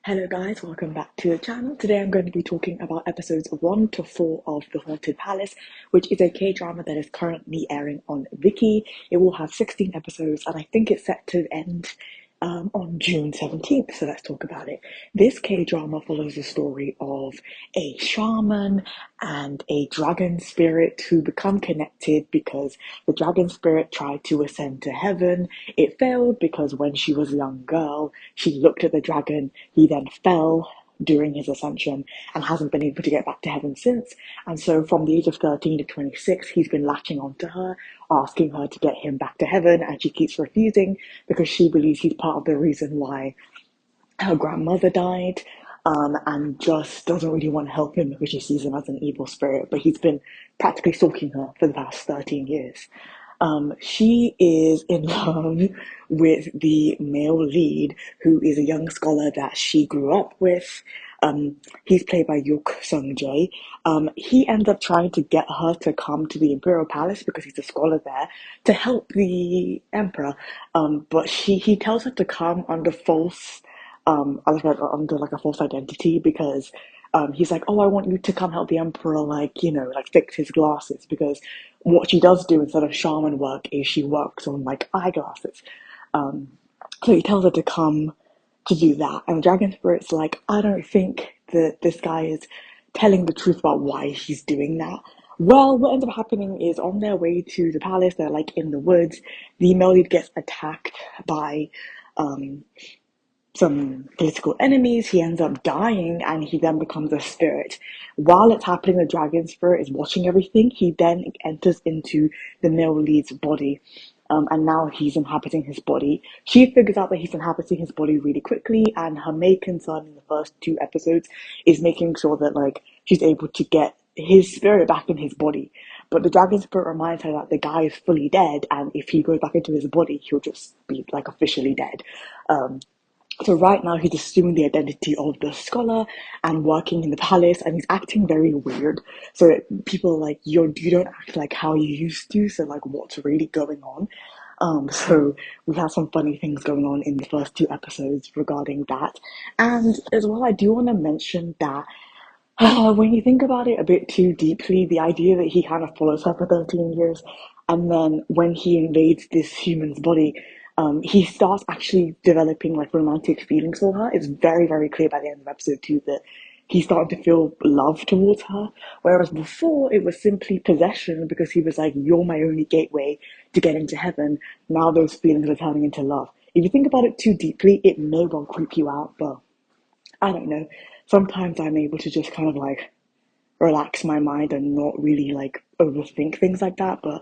Hello guys, welcome back to the channel. Today I'm going to be talking about episodes 1 to 4 of The Haunted Palace, which is a K-drama that is currently airing on Viki. It will have 16 episodes and I think it's set to end on June 17th, so let's talk about it. This K-drama follows the story of a shaman and a dragon spirit who become connected because the dragon spirit tried to ascend to heaven. It failed because when she was a young girl, she looked at the dragon. He then fell during his ascension and hasn't been able to get back to heaven since. And so from the age of 13 to 26, he's been latching onto her, asking her to get him back to heaven, and she keeps refusing because she believes he's part of the reason why her grandmother died, and just doesn't really want to help him because she sees him as an evil spirit. But he's been practically stalking her for the past 13 years. She is in love with the male lead, who is a young scholar that she grew up with. He's played by Yuk Sung Jae. He ends up trying to get her to come to the Imperial Palace because he's a scholar there to help the emperor. But he tells her to come under false under like a false identity because he's like, oh, I want you to come help the emperor, like, like fix his glasses, because what she does do instead of shaman work is she works on like eyeglasses. So he tells her to come to do that, and the dragon spirit's like, I don't think that this guy is telling the truth about why he's doing that. Well, what ends up happening is on their way to the palace, they're like in the woods. The male lead gets attacked by some political enemies. He ends up dying and he then becomes a spirit. While it's happening, the dragon spirit is watching everything. He then enters into the male lead's body. And now he's inhabiting his body. She figures out that he's inhabiting his body really quickly, and her main concern in the first two episodes is making sure that like she's able to get his spirit back in his body. But the dragon spirit reminds her that the guy is fully dead, and if he goes back into his body, he'll just be like officially dead. So right now he's assuming the identity of the scholar and working in the palace, and he's acting very weird. So people are like, you don't act like how you used to, so like what's really going on? So we've had some funny things going on in the first two episodes regarding that. And as well, I do want to mention that when you think about it a bit too deeply, the idea that he kind of follows her for 13 years, and then when he invades this human's body, he starts actually developing like romantic feelings for her. It's very, very clear by the end of episode two that he's starting to feel love towards her. Whereas before, it was simply possession because he was like, you're my only gateway to get into heaven. Now those feelings are turning into love. If you think about it too deeply, it may well creep you out, but I don't know. Sometimes I'm able to just kind of like relax my mind and not really like overthink things like that, but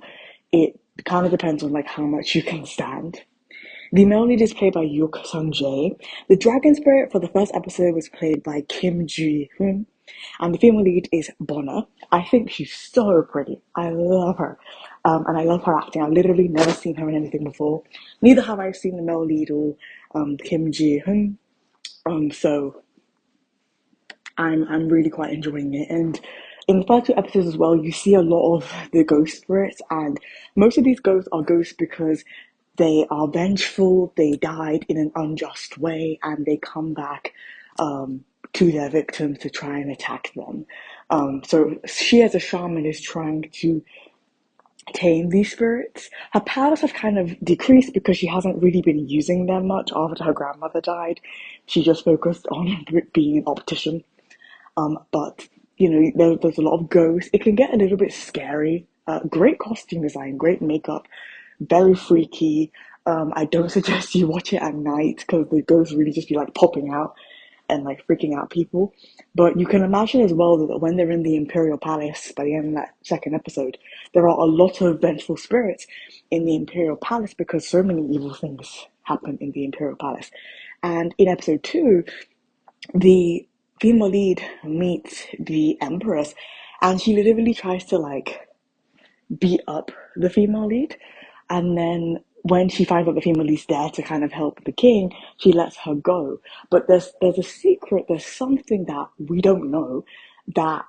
it kind of depends on like how much you can stand. The male lead is played by Yuk Sung Jae. The dragon spirit for the first episode was played by Kim Ji Hoon, and the female lead is Bona. I think she's so pretty. I love her, and I love her acting. I've literally never seen her in anything before. Neither have I seen the male lead or Kim Ji Hoon. So I'm really quite enjoying it. And in the first two episodes as well, you see a lot of the ghost spirits, and most of these ghosts are ghosts because they are vengeful, they died in an unjust way, and they come back to their victims to try and attack them. So she as a shaman is trying to tame these spirits. Her powers have kind of decreased because she hasn't really been using them much after her grandmother died. She just focused on being an optician. But there's a lot of ghosts. It can get a little bit scary. Great costume design, great makeup, very freaky. I don't suggest you watch it at night because the ghosts really just be like popping out and like freaking out people. But you can imagine as well that when they're in the Imperial Palace by the end of that second episode, there are a lot of vengeful spirits in the Imperial Palace because so many evil things happen in the Imperial Palace. And in episode two, the female lead meets the Empress, and she literally tries to like beat up the female lead, and then when she finds out the female lead's there to kind of help the king, she lets her go. But there's a secret, there's something that we don't know that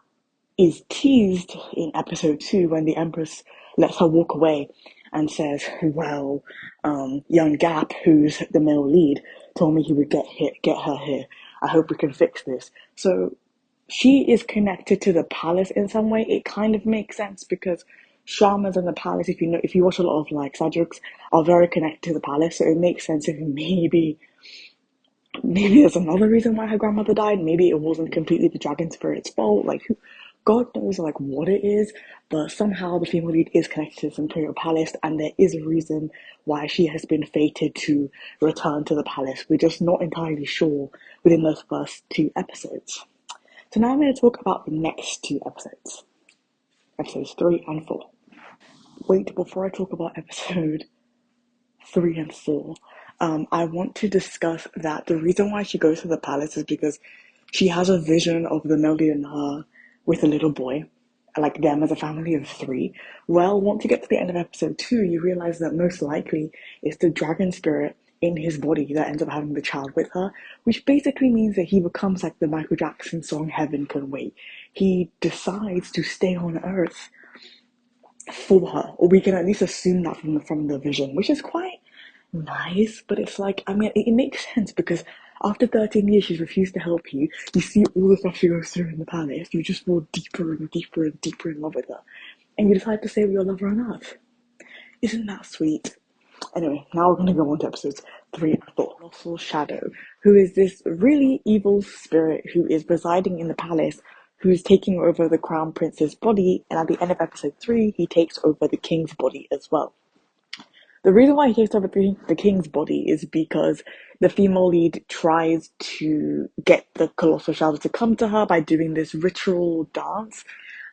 is teased in episode two when the Empress lets her walk away and says, young Gap, who's the male lead, told me he would get her here. I hope we can fix this. So she is connected to the palace in some way. It kind of makes sense because shamans and the palace, if you watch a lot of like Sajaks, are very connected to the palace. So it makes sense if maybe there's another reason why her grandmother died. Maybe it wasn't completely the dragon spirit's fault. Like, God knows, like, what it is. But somehow the female lead is connected to this imperial palace, and there is a reason why she has been fated to return to the palace. We're just not entirely sure within those first two episodes. So now I'm going to talk about the next two episodes, episodes 3 and 4. Wait, before I talk about episode 3 and 4, I want to discuss that the reason why she goes to the palace is because she has a vision of the Melody and her with a little boy, like them as a family of three. Well, once you get to the end of episode 2, you realize that most likely it's the dragon spirit in his body that ends up having the child with her, which basically means that he becomes like the Michael Jackson song Heaven Can Wait. He decides to stay on Earth for her, or we can at least assume that from the vision, which is quite nice. But it's like, I mean, it makes sense because after 13 years, she's refused to help you. You see all the stuff she goes through in the palace. You just fall deeper and deeper and deeper in love with her, and you decide to stay with your lover on Earth. Isn't that sweet? Anyway, now we're going to go on to episodes 3 and 4. Colossal Shadow, who is this really evil spirit who is residing in the palace, who's taking over the crown prince's body, and at the end of episode 3, he takes over the king's body as well. The reason why he takes over the king's body is because the female lead tries to get the colossal shadow to come to her by doing this ritual dance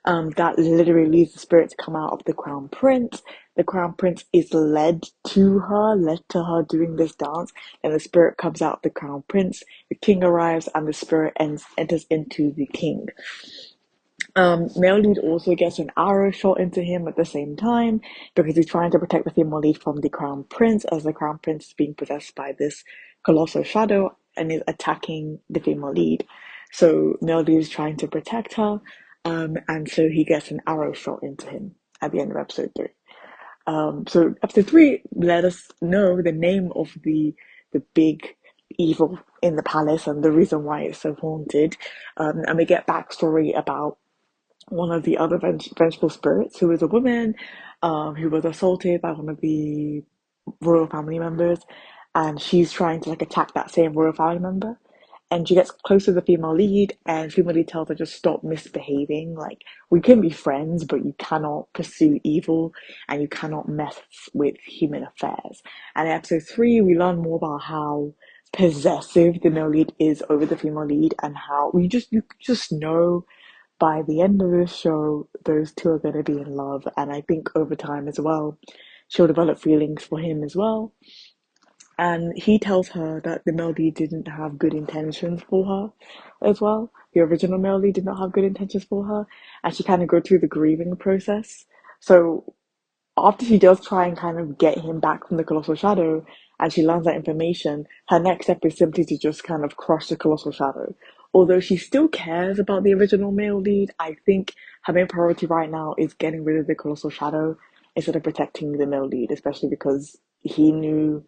that literally leads the spirit to come out of the crown prince. The crown prince is led to her doing this dance, and the spirit comes out of the crown prince. The king arrives, and the spirit enters into the king. Male lead also gets an arrow shot into him at the same time because he's trying to protect the female lead from the crown prince, as the crown prince is being possessed by this colossal shadow and is attacking the female lead. So male lead is trying to protect her, and so he gets an arrow shot into him at the end of episode 3. So episode 3 let us know the name of the big evil in the palace and the reason why it's so haunted, and we get backstory about one of the other vengeful spirits, who is a woman, who was assaulted by one of the royal family members, and she's trying to like attack that same royal family member. And she gets close to the female lead, and female lead tells her just stop misbehaving. Like, we can be friends, but you cannot pursue evil, and you cannot mess with human affairs. And in episode 3, we learn more about how possessive the male lead is over the female lead, and how you just know by the end of this show, those two are going to be in love. And I think over time as well, she'll develop feelings for him as well. And he tells her that the Melody didn't have good intentions for her as well. The original Melody did not have good intentions for her. And she kind of go through the grieving process. So after she does try and kind of get him back from the Colossal Shadow, and she learns that information, her next step is simply to just kind of crush the Colossal Shadow. Although she still cares about the original male lead, I think her main priority right now is getting rid of the Colossal Shadow instead of protecting the male lead, especially because he knew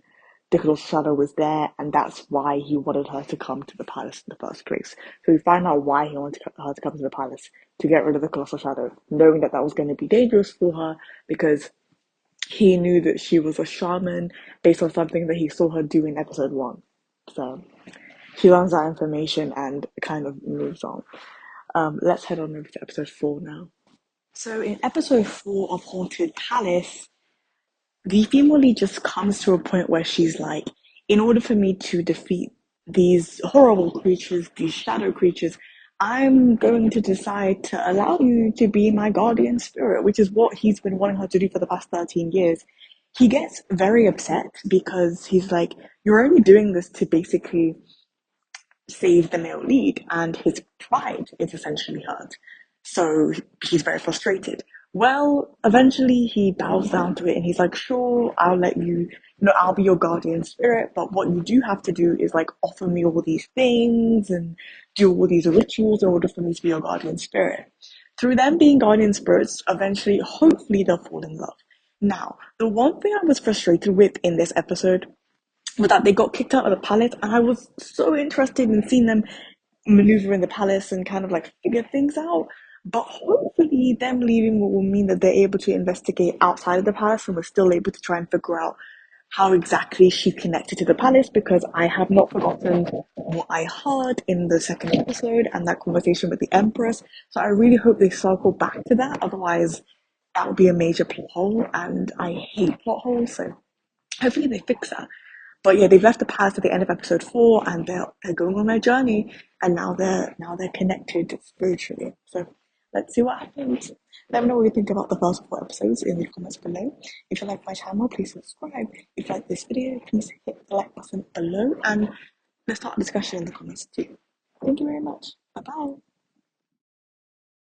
the Colossal Shadow was there, and that's why he wanted her to come to the palace in the first place. So we find out why he wanted her to come to the palace, to get rid of the Colossal Shadow, knowing that that was going to be dangerous for her because he knew that she was a shaman based on something that he saw her do in episode 1. So she learns that information and kind of moves on. Let's head on over to episode 4 now. So in episode 4 of Haunted Palace, the female lead just comes to a point where she's like, in order for me to defeat these horrible creatures, these shadow creatures, I'm going to decide to allow you to be my guardian spirit, which is what he's been wanting her to do for the past 13 years. He gets very upset because he's like, you're only doing this to basically save the male lead, and his pride is essentially hurt. So he's very frustrated. Well, eventually he bows down to it and he's like, sure, I'll let you, I'll be your guardian spirit, but what you do have to do is like offer me all these things and do all these rituals in order for me to be your guardian spirit. Through them being guardian spirits, eventually, hopefully, they'll fall in love. Now, the one thing I was frustrated with in this episode but that they got kicked out of the palace, and I was so interested in seeing them maneuver in the palace and kind of like figure things out. But hopefully, them leaving will mean that they're able to investigate outside of the palace and we're still able to try and figure out how exactly she connected to the palace, because I have not forgotten what I heard in the second episode and that conversation with the Empress. So I really hope they circle back to that. Otherwise, that would be a major plot hole, and I hate plot holes. So hopefully they fix that. But yeah, they've left the past at the end of episode 4, and they're going on their journey, and now they're connected spiritually. So let's see what happens. Let me know what you think about the first 4 episodes in the comments below. If you like my channel, please subscribe. If you like this video, please hit the like button below, and let's start a discussion in the comments too. Thank you very much. Bye bye.